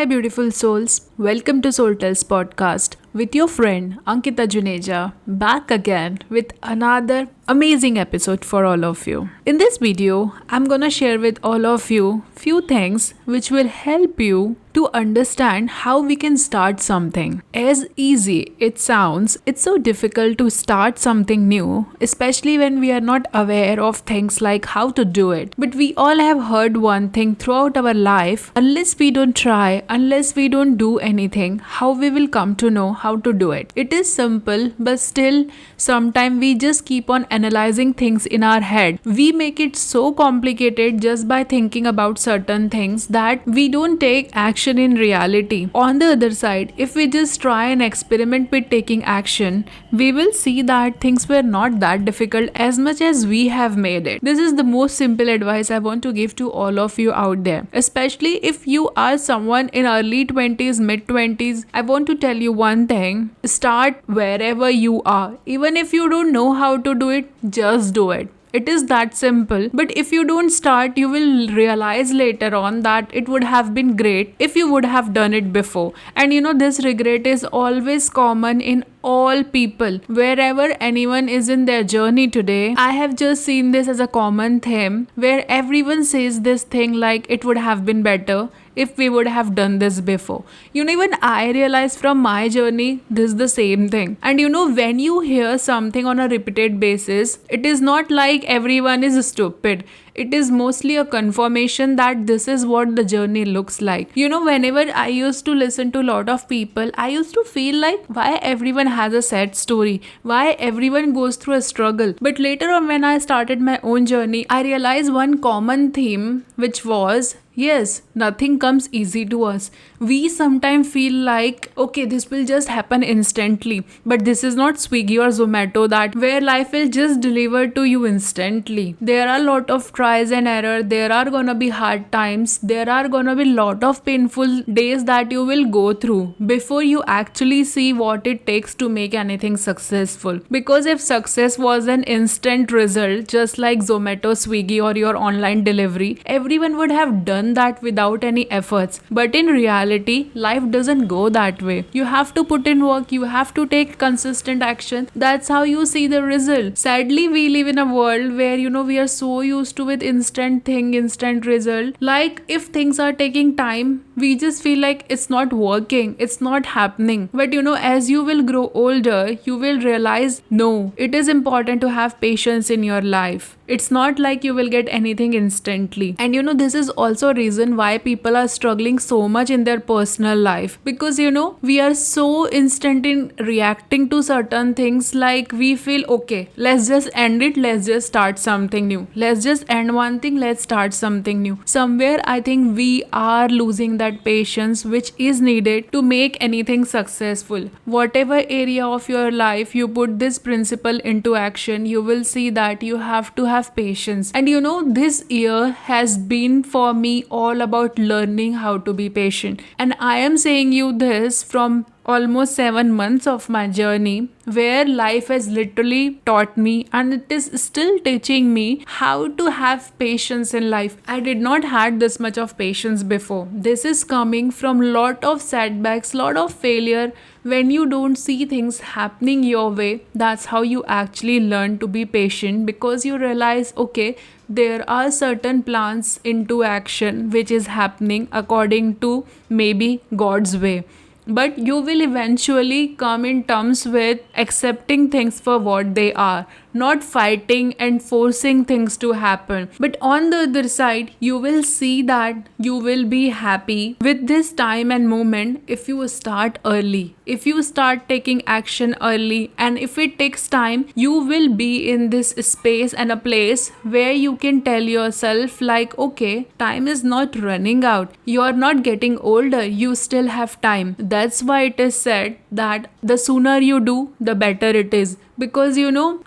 Hi, beautiful souls. Welcome to Soul Tells podcast with your friend Ankita Juneja, back again with another amazing episode for all of you. In this video, I'm gonna share with all of you few things which will help you to understand how we can start something. As easy it sounds, it's so difficult to start something new, especially when we are not aware of things like how to do it. But we all have heard one thing throughout our life: unless we don't try, unless we don't do anything, how we will come to know how to do it. It is simple, but still sometimes we just keep on analyzing things in our head. We make it so complicated just by thinking about certain things that we don't take action in reality. On the other side, if we just try and experiment with taking action, we will see that things were not that difficult as much as we have made it. This is the most simple advice I want to give to all of you out there, especially if you are someone in early 20s, mid 20s. I want to tell you one thing: start wherever you are. Even if you don't know how to do it, just do it. It is that simple. But if you don't start, you will realize later on that it would have been great if you would have done it before. And this regret is always common in all people. Wherever anyone is in their journey today, I have just seen this as a common theme where everyone says this thing like it would have been better if we would have done this before. Even I realized from my journey, this is the same thing. And when you hear something on a repeated basis, it is not like everyone is stupid. It is mostly a confirmation that this is what the journey looks like. Whenever I used to listen to a lot of people, I used to feel like why everyone has a sad story, why everyone goes through a struggle. But later on, when I started my own journey, I realized one common theme, which was yes, nothing comes easy to us. We sometimes feel like, okay, this will just happen instantly. But this is not Swiggy or Zomato that where life will just deliver to you instantly. There are a lot of tries and error. There are gonna be hard times. There are gonna be lot of painful days that you will go through before you actually see what it takes to make anything successful. Because if success was an instant result, just like Zomato, Swiggy or your online delivery, everyone would have done that without any efforts. But in reality, life doesn't go that way. You have to put in work, you have to take consistent action. That's how you see the result. Sadly, we live in a world where we are so used to with instant thing, instant result. Like if things are taking time, we just feel like it's not working, it's not happening. But as you will grow older, you will realize no, it is important to have patience in your life. It's not like you will get anything instantly. And this is also a reason why people are struggling so much in their personal life. Because we are so instant in reacting to certain things. Like we feel, okay, let's just end it, let's just start something new. Let's just end one thing, let's start something new. Somewhere I think we are losing that patience which is needed to make anything successful. Whatever area of your life you put this principle into action, you will see that you have to have patience. And this year has been for me all about learning how to be patient. And I am saying you this from almost 7 months of my journey, where life has literally taught me and it is still teaching me how to have patience in life. I did not had this much of patience before. This is coming from lot of setbacks, lot of failure. When you don't see things happening your way, that's how you actually learn to be patient, because you realize, okay, there are certain plans into action which is happening according to maybe God's way. But you will eventually come in terms with accepting things for what they are, not fighting and forcing things to happen. But on the other side, you will see that you will be happy with this time and moment if you start early, if you start taking action early. And if it takes time, you will be in this space and a place where you can tell yourself like, okay, time is not running out, you are not getting older, you still have time. That's why it is said that the sooner you do, the better it is. Because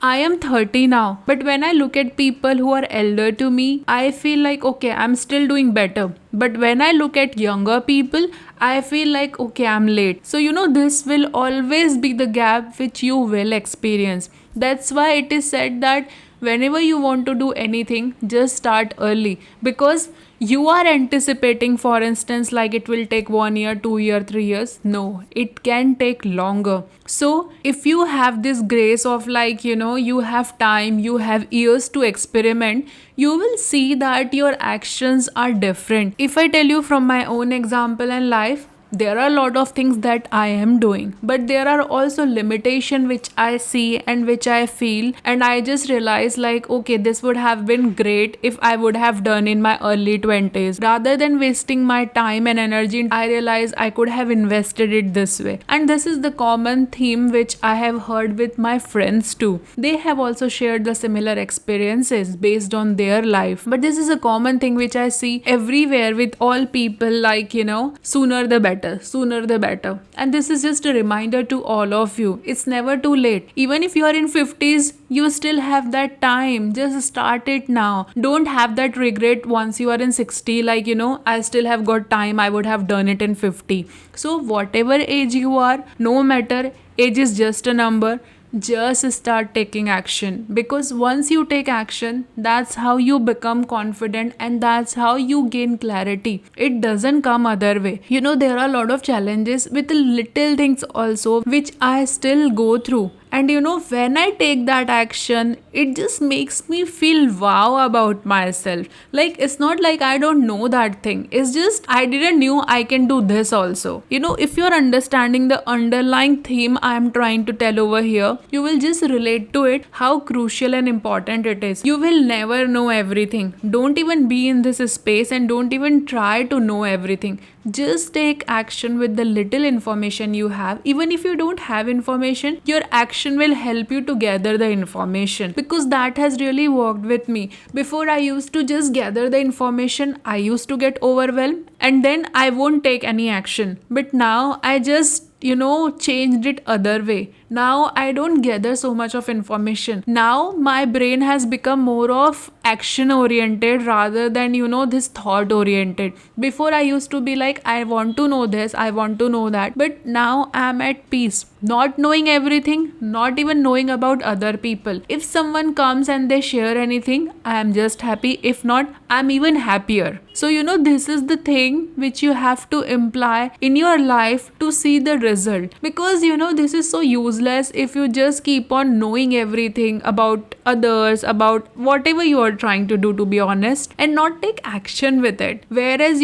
I am 30 now, but when I look at people who are elder to me, I feel like, okay, I'm still doing better. But when I look at younger people, I feel like, okay, I'm late. So this will always be the gap which you will experience. That's why it is said that whenever you want to do anything, just start early, because you are anticipating, for instance, like it will take 1 year, 2 year, 3 years. No, it can take longer. So if you have this grace of like, you have time, you have years to experiment, you will see that your actions are different. If I tell you from my own example and life, there are a lot of things that I am doing, but there are also limitation which I see and which I feel, and I just realize like, okay, this would have been great if I would have done in my early 20s. Rather than wasting my time and energy, I realize I could have invested it this way. And this is the common theme which I have heard with my friends too. They have also shared the similar experiences based on their life. But this is a common thing which I see everywhere with all people, like, sooner the better, sooner the better. And this is just a reminder to all of you, it's never too late. Even if you are in 50s, you still have that time. Just start it now. Don't have that regret once you are in 60, like, I still have got time, I would have done it in 50. So whatever age you are, no matter, age is just a number. Just start taking action, because once you take action, that's how you become confident and that's how you gain clarity. It doesn't come other way. There are a lot of challenges with little things also which I still go through. And when I take that action, it just makes me feel wow about myself. Like, it's not like I don't know that thing. It's just I didn't knew I can do this also. If you're understanding the underlying theme I'm trying to tell over here, you will just relate to it, how crucial and important it is. You will never know everything. Don't even be in this space and don't even try to know everything. Just take action with the little information you have. Even if you don't have information, your action will help you to gather the information, because that has really worked with me. Before, I used to just gather the information, I used to get overwhelmed, and then I won't take any action. But now I just changed it other way. Now I don't gather so much of information. Now my brain has become more of action oriented rather than this thought oriented. Before, I used to be like, I want to know this, I want to know that, but now I'm at peace, not knowing everything, not even knowing about other people. If someone comes and they share anything, I am just happy. If not, I'm even happier. So this is the thing which you have to imply in your life to see the result, because this is so useless if you just keep on knowing everything about others, about whatever you are trying to do, to be honest, and not take action with it. Whereas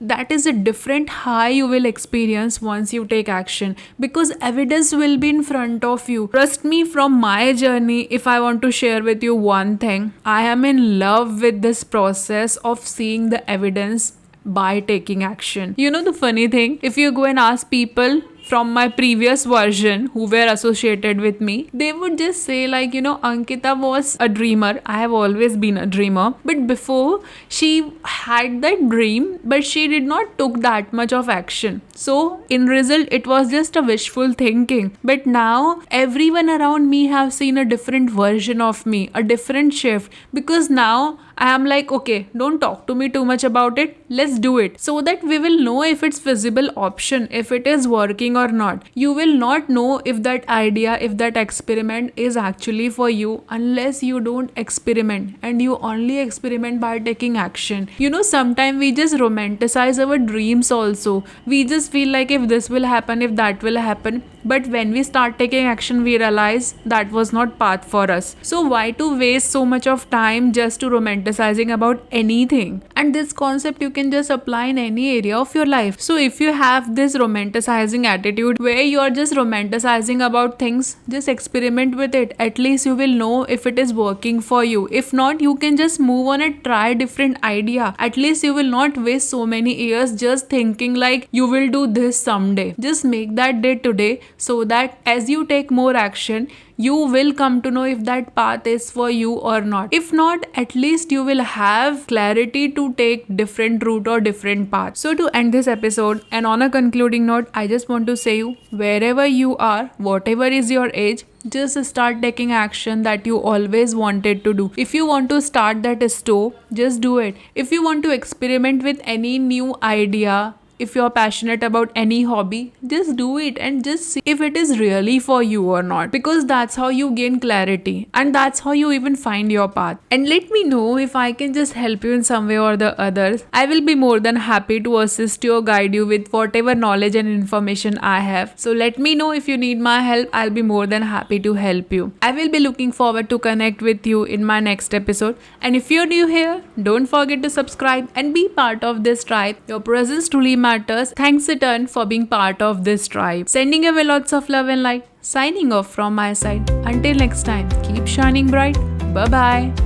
that is a different high you will experience once you take action, because evidence will be in front of you. Trust me, from my journey, if I want to share with you one thing, I am in love with this process of seeing the evidence by taking action. The funny thing, if you go and ask people from my previous version who were associated with me, they would just say like, Ankita was a dreamer. I have always been a dreamer. But before, she had that dream, but she did not took that much of action. So in result, it was just a wishful thinking. But now everyone around me have seen a different version of me, a different shift, because now I am like, okay, don't talk to me too much about it. Let's do it, so that we will know if it's feasible option, if it is working or not. You will not know if that idea, if that experiment is actually for you unless you don't experiment, and you only experiment by taking action. Sometimes we just romanticize our dreams also. We just feel like if this will happen, if that will happen. But when we start taking action, we realize that was not path for us. So why to waste so much of time just to romanticizing about anything? And this concept you can just apply in any area of your life. So if you have this romanticizing attitude where you are just romanticizing about things, just experiment with it. At least you will know if it is working for you. If not, you can just move on and try different idea. At least you will not waste so many years just thinking like you will do this someday. Just make that day today, so that as you take more action, you will come to know if that path is for you or not. If not, at least you will have clarity to take different route or different path. So to end this episode, and on a concluding note, I just want to say you, wherever you are, whatever is your age, just start taking action that you always wanted to do. If you want to start that store, just do it. If you want to experiment with any new idea, if you're passionate about any hobby, just do it and just see if it is really for you or not, because that's how you gain clarity and that's how you even find your path. And let me know if I can just help you in some way or the others. I will be more than happy to assist you or guide you with whatever knowledge and information I have. So let me know if you need my help. I'll be more than happy to help you. I will be looking forward to connect with you in my next episode. And if you're new here, don't forget to subscribe and be part of this tribe. Your presence truly matters. Thanks a ton for being part of this tribe. Sending away lots of love and light. Signing off from my side. Until next time, keep shining bright. Bye bye.